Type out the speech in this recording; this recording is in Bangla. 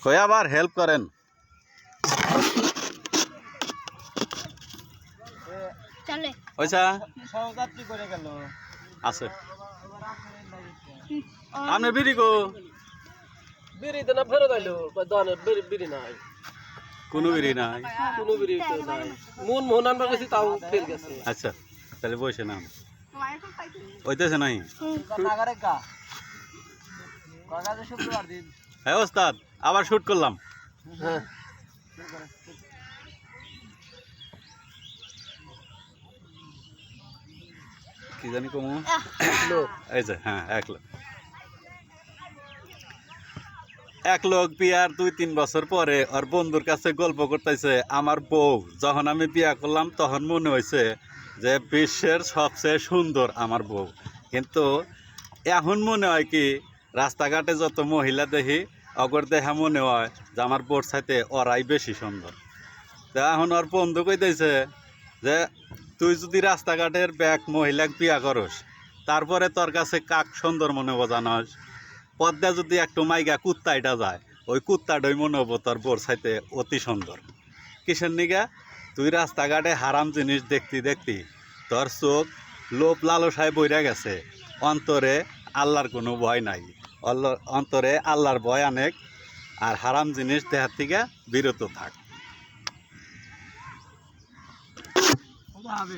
কই আবার হেল্প করেন চলে পয়সা সহযাত্রী করে গেল আছে আপনি বিড়ি গো বিড়ি তো না ফেরত আইলো দোকানে বিড়ি নাই কোনো বিড়ি নাই কোনো বিড়ি তো নাই মোহন আনবার গেছি তাও ফেল গেছে আচ্ছা তাহলে বসে নাম হইতেছে নাই শুক্রবার দিন হ্যাঁ ওস্তাদ আবার শুট করলাম হ্যাঁ কি জানি কমু লোক এই যে হ্যাঁ এক লোক বিয়ার 2-3 বছর পরে ওর বন্ধুর কাছে গল্প করতেছে আমার বউ যখন আমি বিয়া করলাম তখন মনে হয়েছে যে বিশ্বের সবচেয়ে সুন্দর আমার বউ কিন্তু এখন মনে হয় কি রাস্তাঘাটে যত মহিলা দেখি অগর দেখা মনে হয় যে আমার বউর সাথে ওরাই বেশি সুন্দর তা এখন ওর বন্ধু কইতেছে যে তুই যদি রাস্তাঘাটের ব্যাগ মহিলাক বিয়া করস তারপরে তোর কাছে কাক সুন্দর মনে বোঝানোস পদ্মা যদি একটু মাইগা কুত্তা এটা যায় ওই কুত্তাটাই মনে হবো তোর বোর সাইতে অতি সুন্দর কিসের নিগা তুই রাস্তাঘাটে হারাম জিনিস দেখতি তোর চোখ লোভ লালসায় বইরা গেছে অন্তরে আল্লাহর কোনো ভয় নাই অন্তরে আল্লাহর ভয় অনেক আর হারাম জিনিস দেখার থেকে বিরত থাক হবে